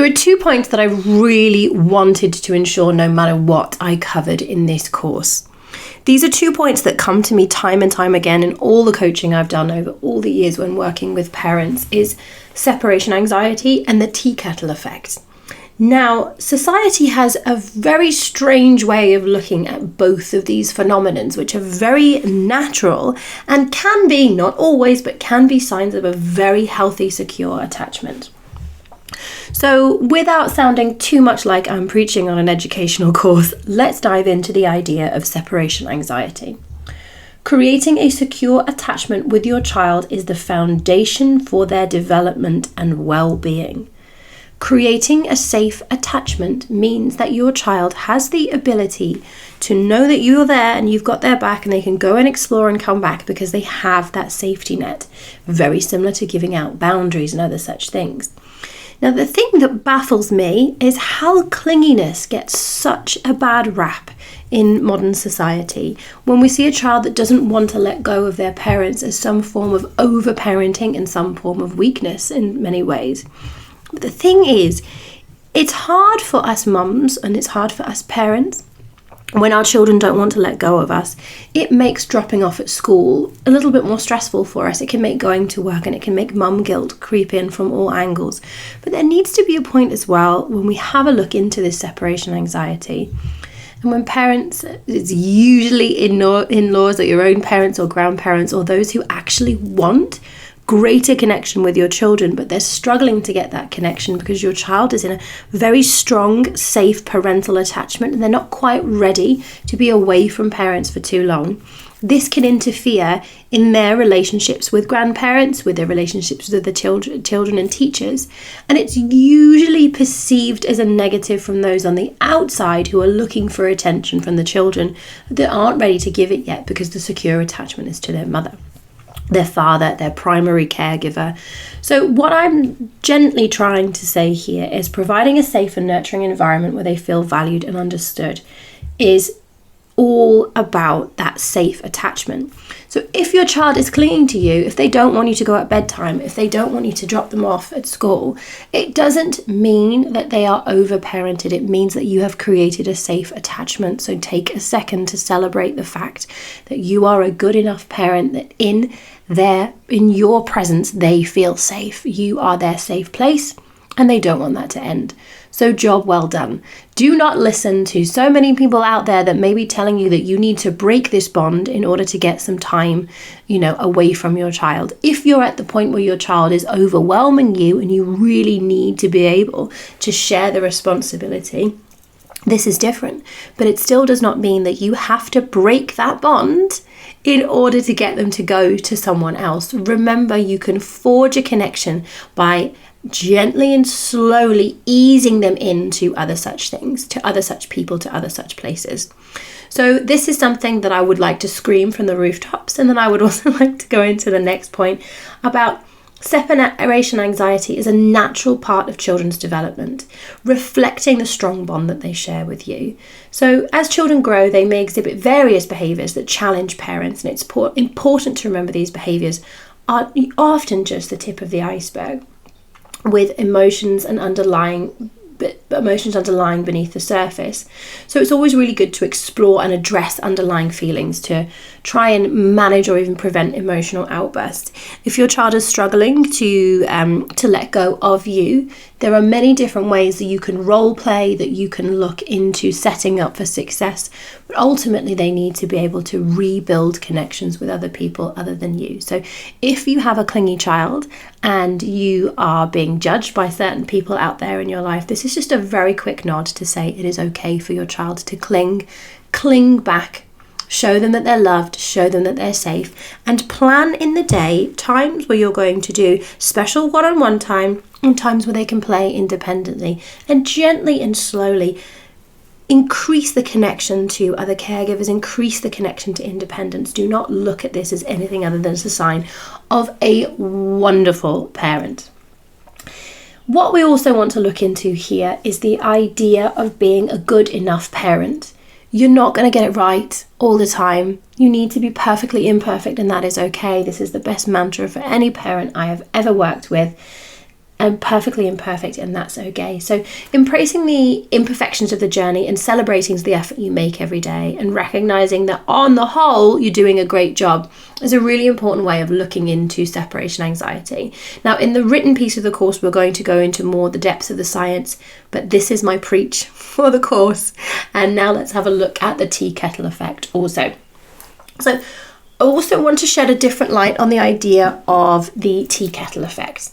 There are 2 points that I really wanted to ensure no matter what I covered in this course. These are 2 points that come to me time and time again in all the coaching I've done over all the years when working with parents, is separation anxiety and the tea kettle effect. Now, society has a very strange way of looking at both of these phenomenons, which are very natural and can be, not always, but can be signs of a very healthy, secure attachment. So without sounding too much like I'm preaching on an educational course, let's dive into the idea of separation anxiety. Creating a secure attachment with your child is the foundation for their development and well-being. Creating a safe attachment means that your child has the ability to know that you're there and you've got their back, and they can go and explore and come back because they have that safety net. Very similar to giving out boundaries and other such things. Now, the thing that baffles me is how clinginess gets such a bad rap in modern society when we see a child that doesn't want to let go of their parents as some form of over-parenting and some form of weakness in many ways. But the thing is, it's hard for us mums and it's hard for us parents when our children don't want to let go of us. It makes dropping off at school a little bit more stressful for us. It can make going to work, and it can make mum guilt creep in from all angles. But there needs to be a point as well when we have a look into this separation anxiety. And when parents, it's usually in-laws or your own parents or grandparents or those who actually want greater connection with your children, but they're struggling to get that connection because your child is in a very strong, safe parental attachment and they're not quite ready to be away from parents for too long. This can interfere in their relationships with grandparents, with their relationships with the children and teachers, and it's usually perceived as a negative from those on the outside who are looking for attention from the children that aren't ready to give it yet because the secure attachment is to their mother, their father, their primary caregiver. So what I'm gently trying to say here is providing a safe and nurturing environment where they feel valued and understood is all about that safe attachment. So if your child is clinging to you, if they don't want you to go at bedtime, if they don't want you to drop them off at school, it doesn't mean that they are over-parented. It means that you have created a safe attachment. So take a second to celebrate the fact that you are a good enough parent that in your presence, they feel safe. You are their safe place and they don't want that to end. So job well done. Do not listen to so many people out there that may be telling you that you need to break this bond in order to get some time, away from your child. If you're at the point where your child is overwhelming you and you really need to be able to share the responsibility, this is different. But it still does not mean that you have to break that bond in order to get them to go to someone else. Remember, you can forge a connection by gently and slowly easing them into other such things, to other such people, to other such places. So this is something that I would like to scream from the rooftops. And then I would also like to go into the next point about separation anxiety is a natural part of children's development, reflecting the strong bond that they share with you. So as children grow, they may exhibit various behaviours that challenge parents, and it's important to remember these behaviours are often just the tip of the iceberg, with emotions underlying beneath the surface. So it's always really good to explore and address underlying feelings to try and manage or even prevent emotional outbursts. If your child is struggling to let go of you, there are many different ways that you can role play, that you can look into setting up for success. But ultimately, they need to be able to rebuild connections with other people other than you. So if you have a clingy child and you are being judged by certain people out there in your life, this is just a very quick nod to say it is okay for your child to cling back. Show them that they're loved, show them that they're safe, and plan in the day times where you're going to do special one-on-one time and times where they can play independently, and gently and slowly increase the connection to other caregivers, increase the connection to independence. Do not look at this as anything other than as a sign of a wonderful parent. What we also want to look into here is the idea of being a good enough parent. You're not going to get it right all the time. You need to be perfectly imperfect, and that is okay. This is the best mantra for any parent I have ever worked with. and perfectly imperfect, and that's okay. So embracing the imperfections of the journey and celebrating the effort you make every day and recognizing that on the whole you're doing a great job is a really important way of looking into separation anxiety. Now, in the written piece of the course, we're going to go into more the depths of the science, but this is my preach for the course. And now let's have a look at the tea kettle effect also. So I also want to shed a different light on the idea of the tea kettle effect.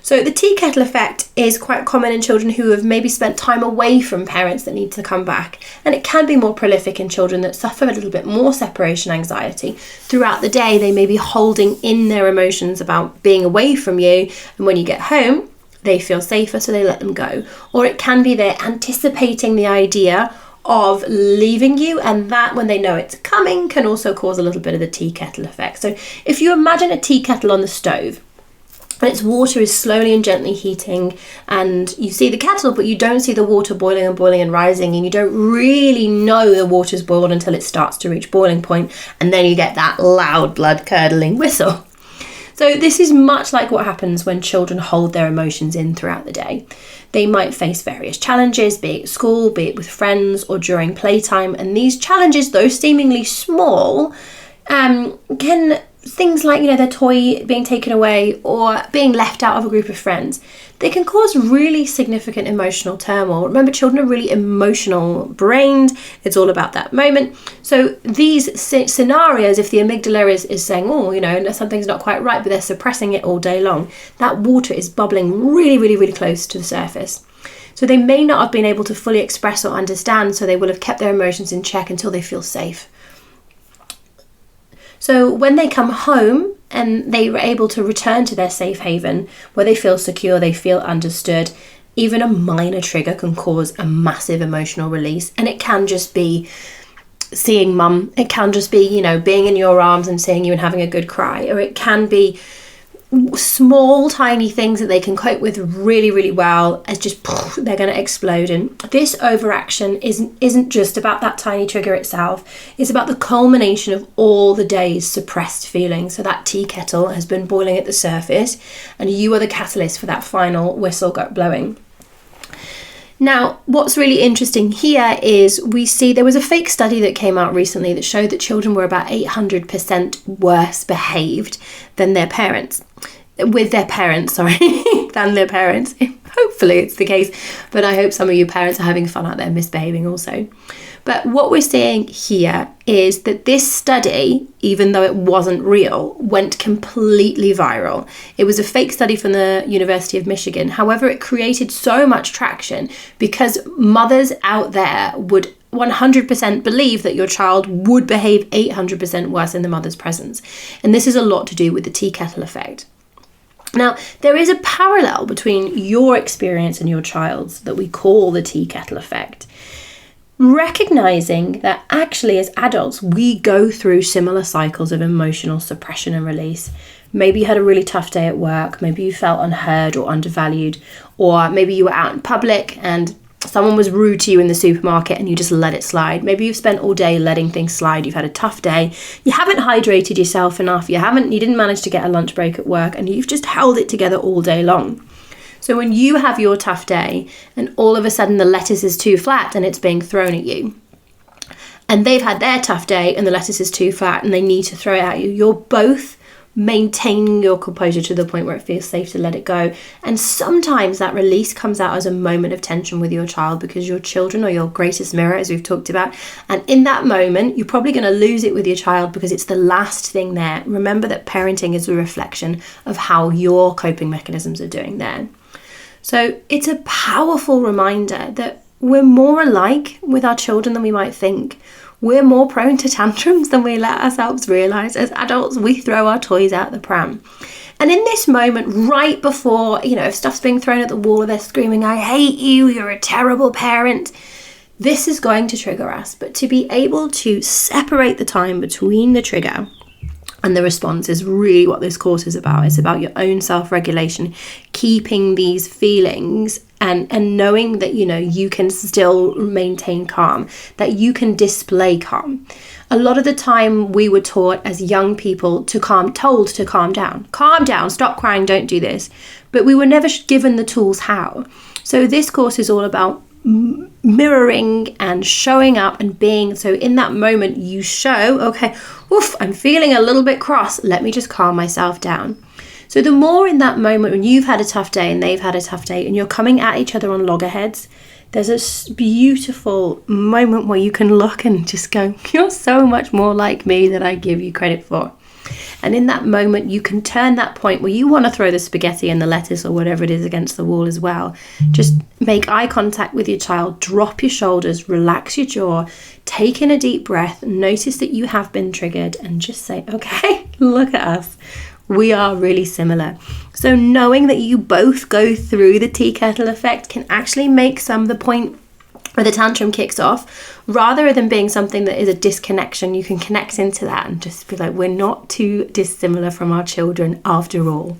So the tea kettle effect is quite common in children who have maybe spent time away from parents that need to come back. And it can be more prolific in children that suffer a little bit more separation anxiety. Throughout the day, they may be holding in their emotions about being away from you. And when you get home, they feel safer, so they let them go. Or it can be they're anticipating the idea of leaving you, and that, when they know it's coming, can also cause a little bit of the tea kettle effect. So if you imagine a tea kettle on the stove, and its water is slowly and gently heating, and you see the kettle, but you don't see the water boiling and rising, and you don't really know the water's boiled until it starts to reach boiling point, and then you get that loud, blood-curdling whistle. So this is much like what happens when children hold their emotions in throughout the day. They might face various challenges, be it at school, be it with friends, or during playtime, and these challenges, though seemingly small, can things like, their toy being taken away or being left out of a group of friends, they can cause really significant emotional turmoil. Remember, children are really emotional brained. It's all about that moment. So these scenarios, if the amygdala is saying, something's not quite right, but they're suppressing it all day long, that water is bubbling really, really, really close to the surface. So they may not have been able to fully express or understand, so they will have kept their emotions in check until they feel safe. So when they come home and they were able to return to their safe haven, where they feel secure, they feel understood, even a minor trigger can cause a massive emotional release. And it can just be seeing mum. It can just be, being in your arms and seeing you and having a good cry. Or it can be small, tiny things that they can cope with really, really well, as just they're going to explode. And this overaction isn't just about that tiny trigger itself. It's about the culmination of all the day's suppressed feelings. So that tea kettle has been boiling at the surface, and you are the catalyst for that final whistle blowing. Now, what's really interesting here is we see there was a fake study that came out recently that showed that children were about 800% worse behaved than their parents. Than their parents. Hopefully it's the case, but I hope some of you parents are having fun out there misbehaving also. But what we're seeing here is that this study, even though it wasn't real, went completely viral. It was a fake study from the University of Michigan. However, it created so much traction because mothers out there would 100% believe that your child would behave 800% worse in the mother's presence. And this is a lot to do with the tea kettle effect. Now, there is a parallel between your experience and your child's that we call the tea kettle effect. Recognizing that actually as adults, we go through similar cycles of emotional suppression and release. Maybe you had a really tough day at work, maybe you felt unheard or undervalued, or maybe you were out in public and someone was rude to you in the supermarket and you just let it slide. Maybe you've spent all day letting things slide. You've had a tough day. You haven't hydrated yourself enough. You didn't manage to get a lunch break at work, and you've just held it together all day long. So when you have your tough day and all of a sudden the lettuce is too flat and it's being thrown at you, and they've had their tough day and the lettuce is too flat and they need to throw it at you, you're both maintaining your composure to the point where it feels safe to let it go. And sometimes that release comes out as a moment of tension with your child because your children are your greatest mirror, as we've talked about. And in that moment, you're probably going to lose it with your child because it's the last thing there. Remember that parenting is a reflection of how your coping mechanisms are doing there. So it's a powerful reminder that we're more alike with our children than we might think. We're more prone to tantrums than we let ourselves realise. As adults, we throw our toys out the pram. And in this moment, right before, if stuff's being thrown at the wall or they're screaming, "I hate you, you're a terrible parent," this is going to trigger us. But to be able to separate the time between the trigger And the response is really what this course is about. It's about your own self-regulation, keeping these feelings and knowing that, you know, you can still maintain calm, that you can display calm. A lot of the time we were taught as young people told to calm down, stop crying, don't do this. But we were never given the tools how. So this course is all about mirroring and showing up and being. So in that moment you show, okay, oof, I'm feeling a little bit cross, let me just calm myself down. So the more in that moment when you've had a tough day and they've had a tough day and you're coming at each other on loggerheads, there's a beautiful moment where you can look and just go, you're so much more like me than I give you credit for. And in that moment, you can turn that point where you want to throw the spaghetti and the lettuce or whatever it is against the wall as well. Just make eye contact with your child, drop your shoulders, relax your jaw, take in a deep breath, notice that you have been triggered, and just say, okay, look at us. We are really similar. So knowing that you both go through the tea kettle effect can actually make some of the point where the tantrum kicks off, rather than being something that is a disconnection. You can connect into that and just be like, we're not too dissimilar from our children after all.